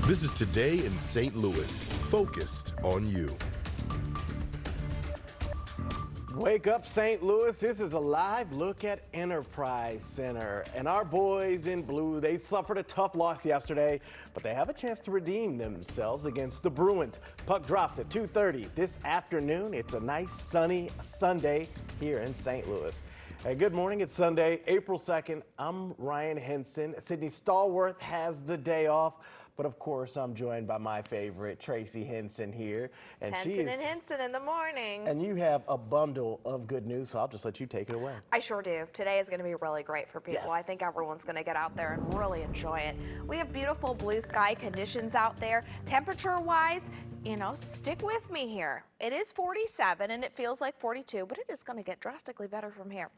This is Today in St. Louis, focused on you. Wake up, St. Louis. This is a live look at Enterprise Center. And our boys in blue, they suffered a tough loss yesterday, but they have a chance to redeem themselves against the Bruins. Puck drops at 2:30 this afternoon. It's a nice sunny Sunday here in St. Louis. Hey, good morning. It's Sunday, April 2nd. I'm Ryan Henson. Sydney Stallworth has the day off. But of course, I'm joined by my favorite, Tracy Henson here. And Henson and Henson in the morning. And you have a bundle of good news, so I'll just let you take it away. I sure do. Today is going to be really great for people. Yes. I think everyone's going to get out there and really enjoy it. We have beautiful blue sky conditions out there. Temperature-wise, stick with me here. It is 47 and it feels like 42, but it is going to get drastically better from here.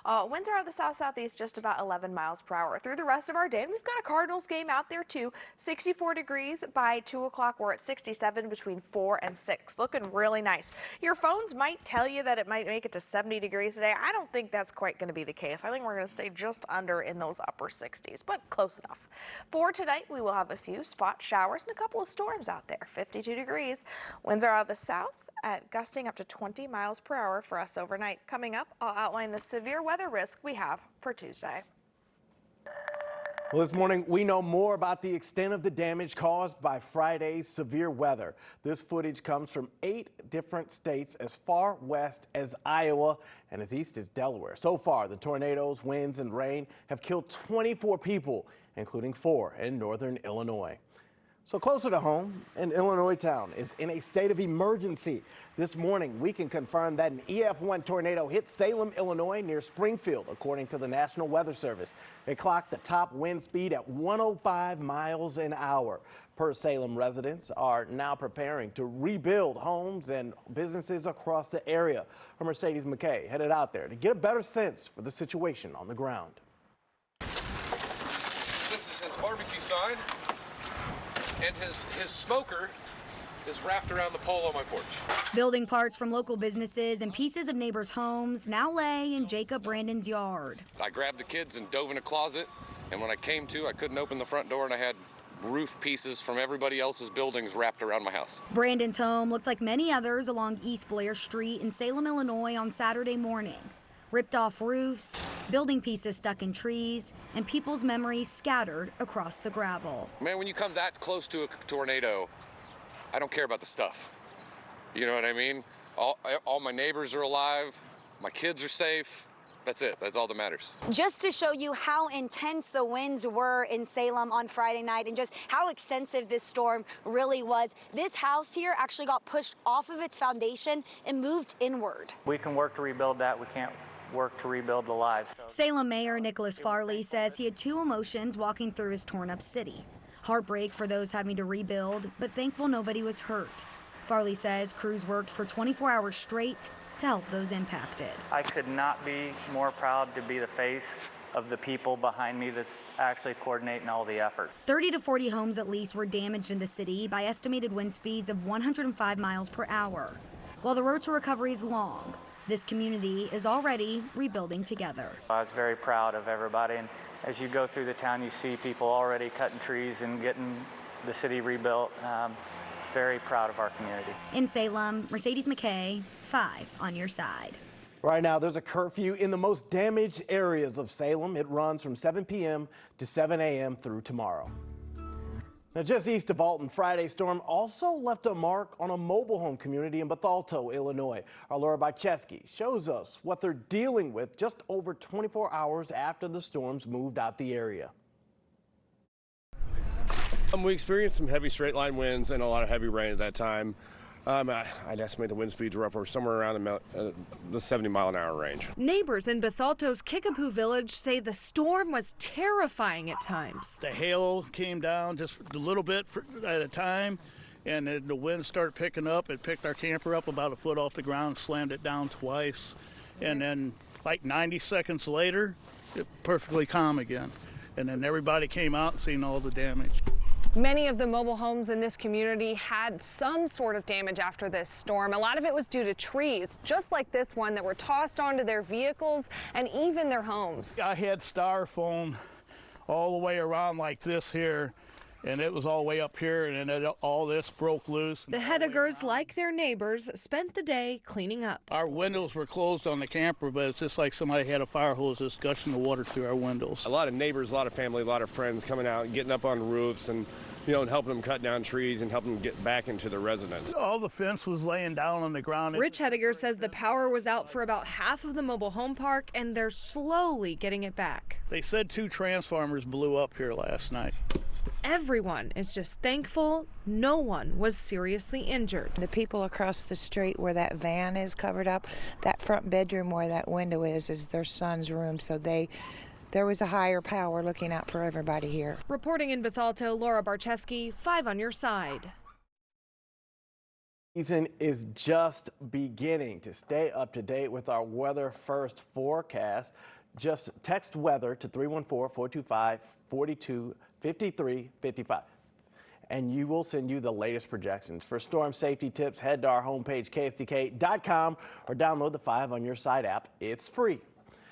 Winds are out of the south-southeast just about 11 miles per hour through the rest of our day. And we've got a Cardinals game out there too. 64 degrees by 2 o'clock. We're at 67 between 4 and 6. Looking really nice. Your phones might tell you that it might make it to 70 degrees today. I don't think that's quite going to be the case. I think we're going to stay just under in those upper 60s, but close enough. For tonight, we will have a few spot showers and a couple of storms out there. 52 degrees. Winds are out of the south at gusting up to 20 miles per hour for us overnight. Coming up, I'll outline the severe weather risk we have for Tuesday. Well, this morning, we know more about the extent of the damage caused by Friday's severe weather. This footage comes from 8 different states as far west as Iowa and as east as Delaware. So far, the tornadoes, winds, and rain have killed 24 people, including 4 in northern Illinois. So closer to home, an Illinois town is in a state of emergency. This morning, we can confirm that an EF1 tornado hit Salem, Illinois near Springfield, according to the National Weather Service. It clocked the top wind speed at 105 miles an hour. Per Salem residents are now preparing to rebuild homes and businesses across the area. Our Mercedes McKay headed out there to get a better sense for the situation on the ground. This is his barbecue sign. And his smoker is wrapped around the pole on my porch. Building parts from local businesses and pieces of neighbors' homes now lay in Jacob Brandon's yard. I grabbed the kids and dove in a closet, and when I came to, I couldn't open the front door, and I had roof pieces from everybody else's buildings wrapped around my house. Brandon's home looked like many others along East Blair Street in Salem, Illinois on Saturday morning. Ripped off roofs, building pieces stuck in trees, and people's memories scattered across the gravel. Man, when you come that close to a tornado, I don't care about the stuff. You know what I mean? All my neighbors are alive, my kids are safe. That's it. That's all that matters. Just to show you how intense the winds were in Salem on Friday night and just how extensive this storm really was, this house here actually got pushed off of its foundation and moved inward. We can work to rebuild that. We can't work to rebuild the lives. Salem Mayor Nicholas Farley says he had 2 emotions walking through his torn-up city. Heartbreak for those having to rebuild, but thankful nobody was hurt. Farley says crews worked for 24 hours straight to help those impacted. I could not be more proud to be the face of the people behind me that's actually coordinating all the effort. 30 to 40 homes at least were damaged in the city by estimated wind speeds of 105 miles per hour. While the road to recovery is long, this community is already rebuilding together. I was very proud of everybody, and as you go through the town, you see people already cutting trees and getting the city rebuilt. Very proud of our community. In Salem, Mercedes McKay, 5 on your side. Right now, there's a curfew in the most damaged areas of Salem. It runs from 7 p.m. to 7 a.m. through tomorrow. Now, just east of Alton, Friday's storm also left a mark on a mobile home community in Bethalto, Illinois. Our Laura Bachesky shows us what they're dealing with just over 24 hours after the storms moved out the area. We experienced some heavy straight line winds and a lot of heavy rain at that time. I'd estimate the wind speeds were up or somewhere around the 70-mile-an-hour range. Neighbors in Bethalto's Kickapoo Village say the storm was terrifying at times. The hail came down just a little bit at a time, and the wind started picking up. It picked our camper up about a foot off the ground, slammed it down twice, and then like 90 seconds later, it perfectly calm again. And then everybody came out and seen all the damage. Many of the mobile homes in this community had some sort of damage after this storm. A lot of it was due to trees, just like this one, that were tossed onto their vehicles and even their homes. I had styrofoam all the way around like this here, and it was all the way up here, and then all this broke loose. The Hedigers, like their neighbors, spent the day cleaning up. Our windows were closed on the camper, but it's just like somebody had a fire hose that's gushing the water through our windows. A lot of neighbors, a lot of family, a lot of friends coming out and getting up on roofs and, you know, and helping them cut down trees and helping them get back into their residence. All the fence was laying down on the ground. Rich Hediger says the power was out for about half of the mobile home park, and they're slowly getting it back. They said 2 transformers blew up here last night. Everyone is just thankful no one was seriously injured. The people across the street where that van is covered up, that front bedroom where that window is their son's room, so there was a higher power looking out for everybody here. Reporting in Bethalto, Laura Barcheski, 5 on your side. Season is just beginning. To stay up to date with our weather first forecast, just text weather to 314-425-4253-55. And you will send you the latest projections. For storm safety tips, head to our homepage, ksdk.com, or download the 5 on your side app. It's free.